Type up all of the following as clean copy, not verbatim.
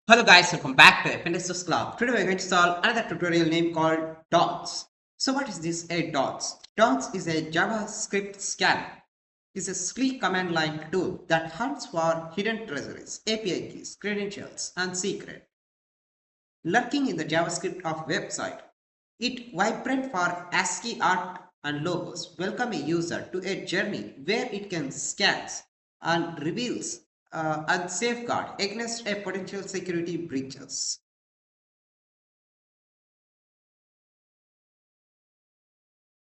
Hello guys, welcome back to Pentesting Club. Today we're going to solve another tutorial name called Dorks. So what is this a Dorks? Dorks is a JavaScript scanner. It's a sleek command line tool that hunts for hidden treasuries, API keys, credentials, and secret lurking in the JavaScript of website. It vibrant for ASCII art and logos. Welcome a user to a journey where it can scans and reveals and safeguard against a potential security breaches.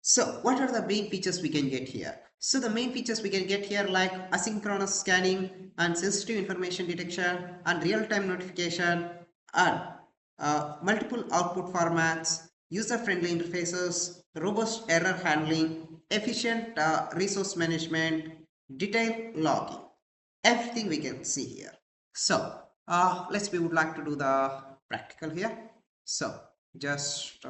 So what are the main features we can get here? So the main features we can get here like asynchronous scanning and sensitive information detection and real-time notification and multiple output formats, user-friendly interfaces, robust error handling, efficient resource management, detailed logging. Everything we can see here. So we would like to do the practical here. So just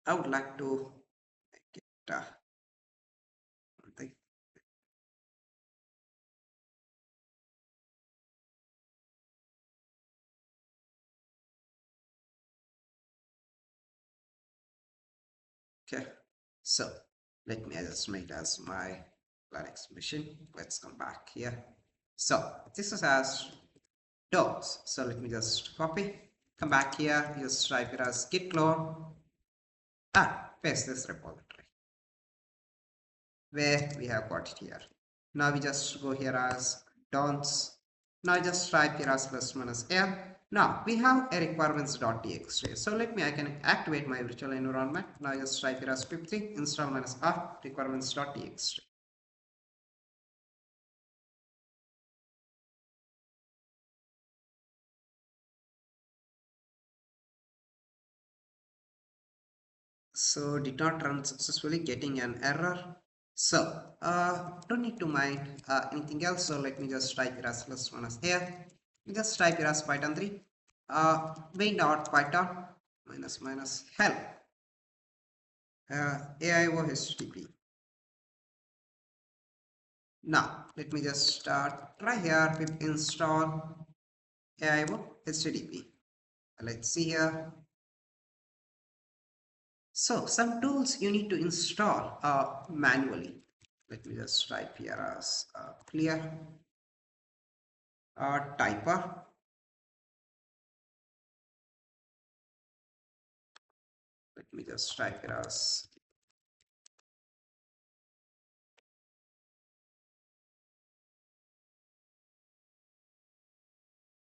I would like to make it something. Okay, so let me just make it as my Linux machine. Let's come back here. So this is as Dorks. So let me just copy, come back here, just type it as git clone and paste this repository where we have got it here. Now we just go here as dons. Now just type here as plus minus m. Now we have a requirements.txt. So I can activate my virtual environment. Now just type here as pip3 install minus r requirements.txt. So did not run successfully, getting an error. So don't need to mind anything else. So let me just type it as plus minus here. Just type it as python 3 main.python minus minus help AIO HTTP. Now let me just try here pip install AIO HTTP. Let's see here. So some tools you need to install manually. Let me just type here as clear typer. Let me just type it as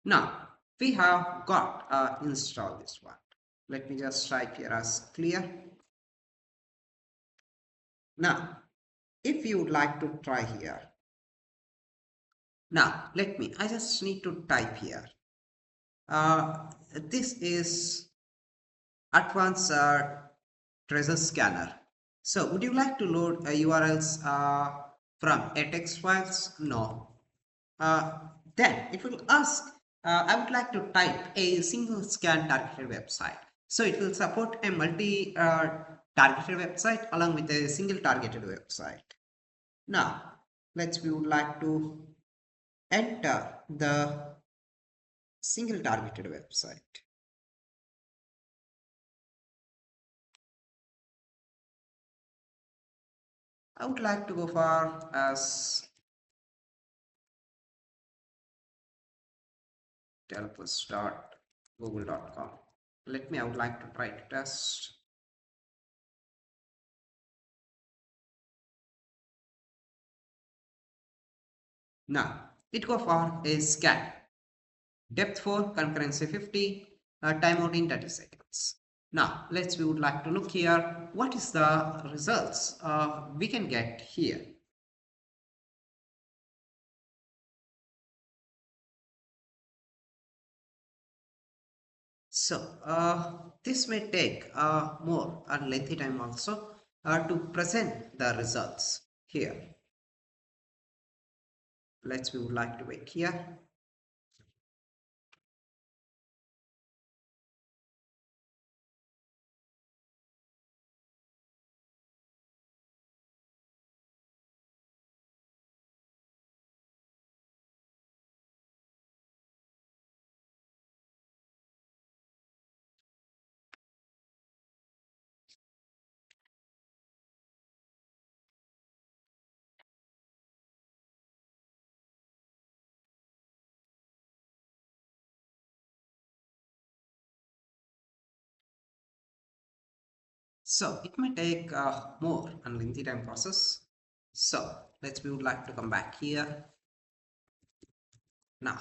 now we have got install this one. Let me just type here as clear. Now if you would like to try here, now I just need to type here this is advanced treasure scanner. So would you like to load URLs from a text files? No. Uh, then it will ask, I would like to type a single scan targeted website. So it will support a multi targeted website along with a single targeted website. Now, we would like to enter the single targeted website. I would like to go for as developers.google.com. I would like to try to test. Now, it go for a scan. Depth 4, concurrency 50, timeout in 30 seconds. Now, we would like to look here. What is the results we can get here? So, this may take more and lengthy time also to present the results here. We would like to wait here. So it may take more and lengthy time process. So we would like to come back here. Now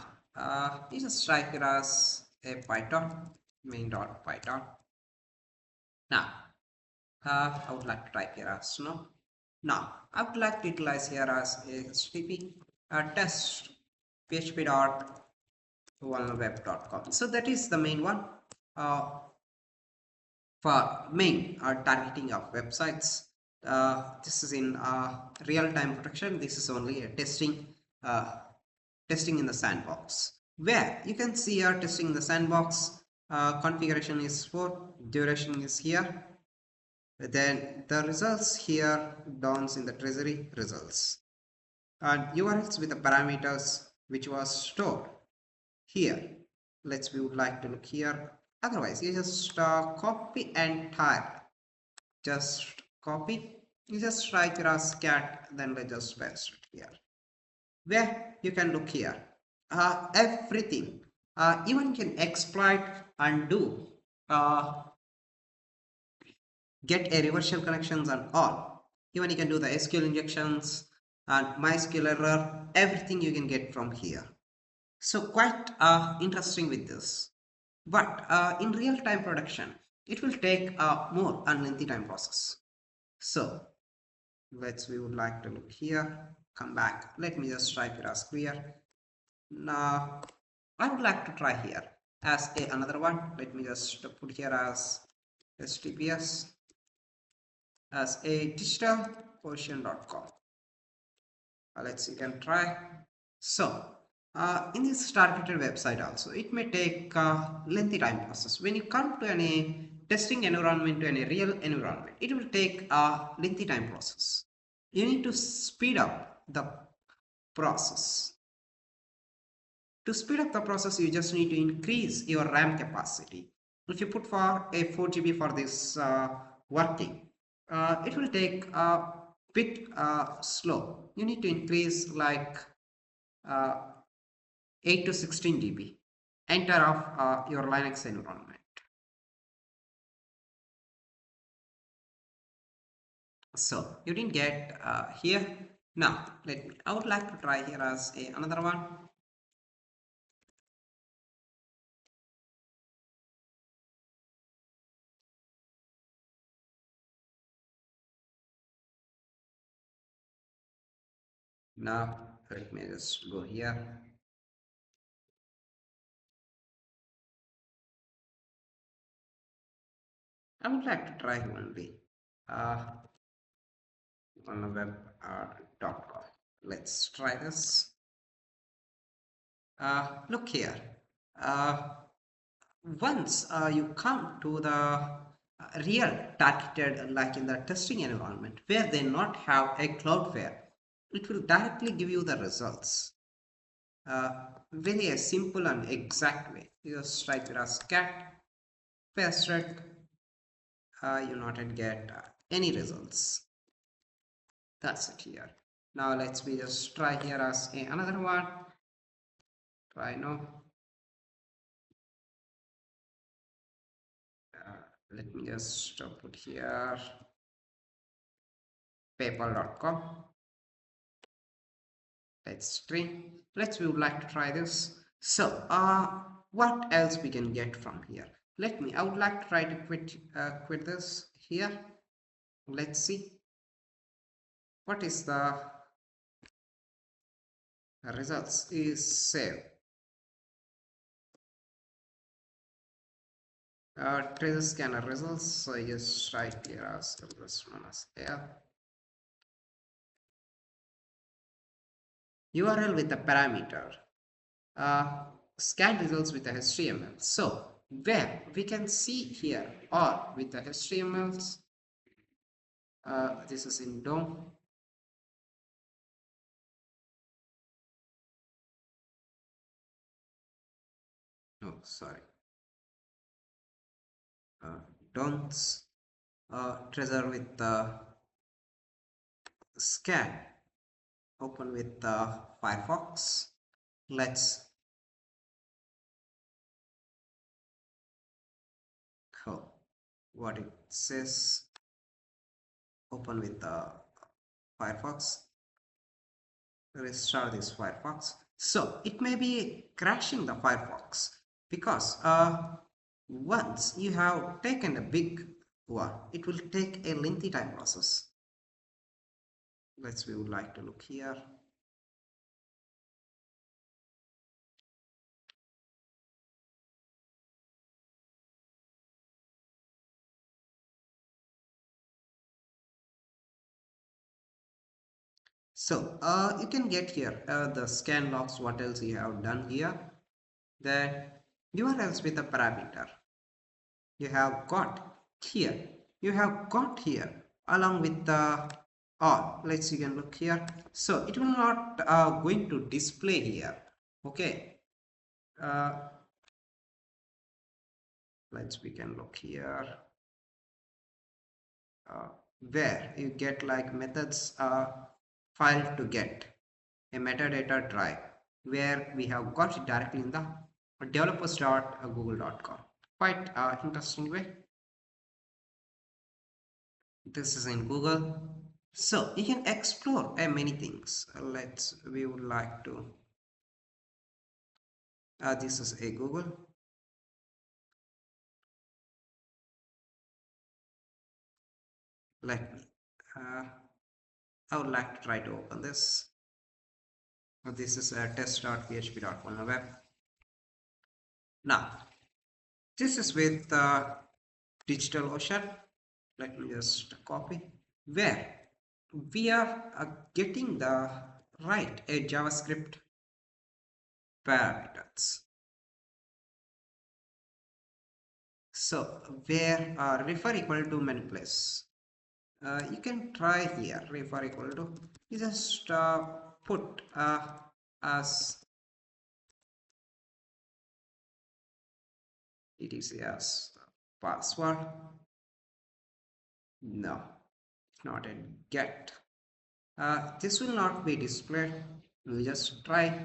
you just type it as a Python main.python. Now I would like to type here as no. Now I would like to utilize here as a HTTP test php dot vulnerweb.com. So that is the main one for main targeting of websites. This is in real-time protection. This is only a uh, testing in the sandbox, where you can see our testing in the sandbox. Configuration is 4, duration is here, then the results here dawns in the treasury results, and URLs with the parameters which was stored here. We would like to look here. Otherwise you just copy entire, just copy, you just write your cat, then let's just paste it here, where you can look here everything. Even you can exploit and do get a reversal connections and all. Even you can do the SQL injections and MySQL error, everything you can get from here. So quite interesting with this. But in real-time production, it will take more and lengthy time process. So we would like to look here, come back. Let me just type it as clear. Now I would like to try here as another one. Let me just put here as HTTPS as a digitalquotient.com. Let's see, you can try. So in this targeted website also, it may take lengthy time process. When you come to any testing environment to any real environment, it will take a lengthy time process. You need to speed up the process. To speed up the process, you just need to increase your RAM capacity. If you put for a 4 GB for this working, it will take a bit slow. You need to increase like uh, 8 to 16 GB enter of your Linux environment. So you didn't get here. Now I would like to try here as another one. Now let me just go here. I would like to try only on a web.com. Let's try this. Look here. Uh, Once you come to the real targeted, like in the testing environment, where they not have a Cloudflare, it will directly give you the results. Very a simple and exact way. You just type it as cat, paste it, you not get any results. That's it here. Now let's me just try here as another one. Try now. Let me just put here paypal.com. Let's try. We would like to try this. So what else we can get from here? I would like to try to quit this here. Let's see what is the results is save. Tracer scanner results. So just right here as this one as here. URL with the parameter. Scan results with the HTML. So where we can see here or with the HTMLs. This is in DOM. No, sorry. Don'ts treasure with the scan. Open with the Firefox. Let's go what it says. open with the Firefox, restart this Firefox. So it may be crashing the Firefox because once you have taken a big one, it will take a lengthy time process. We would like to look here. So you can get here the scan logs, what else you have done here. Then URLs with a parameter. You have got here. You have got here along with the all. Let's you can look here. So it will not going to display here. Okay. Uh, we can look here. Where you get like methods file to get a metadata drive where we have got it directly in the developers.google.com. Quite interesting way. This is in Google. So you can explore many things. We would like to. This is a Google. Let me. I would like to try to open this. This is a test.php.1 web. Now, this is with DigitalOcean. Let me just copy. Where we are getting the right a JavaScript parameters. So where refer equal to many place. You can try here refer equal to. You just put as it is as password. No, not a get. This will not be displayed. We just try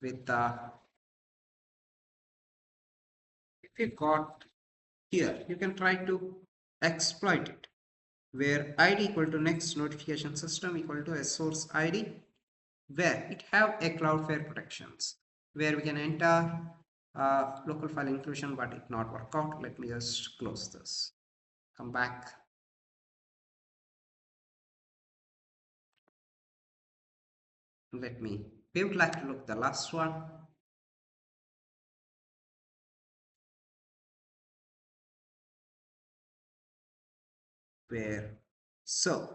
with if you got here, you can try to exploit it where id equal to next notification system equal to a source id where it have a Cloudflare protections where we can enter local file inclusion but it not work out. Let me just close this, come back. We would like to look the last one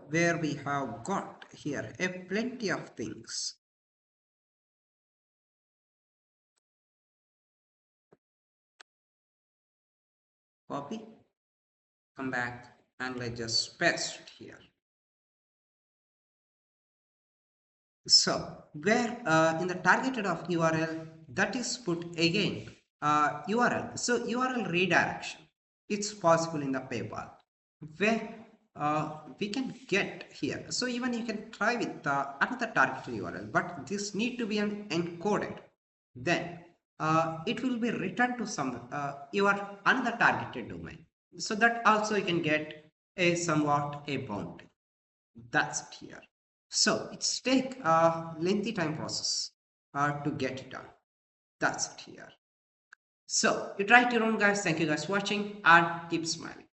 where we have got here a plenty of things. Copy, come back, and let's just paste it here. So where in the targeted of URL that is put again URL. So URL redirection, it's possible in the PayPal where we can get here. So even you can try with another targeted URL, but this need to be encoded. Then it will be returned to some your another targeted domain. So that also you can get a somewhat a boundary. That's it here. So it's take a lengthy time process to get it done. That's it here. So you try it your own guys. Thank you guys for watching and keep smiling.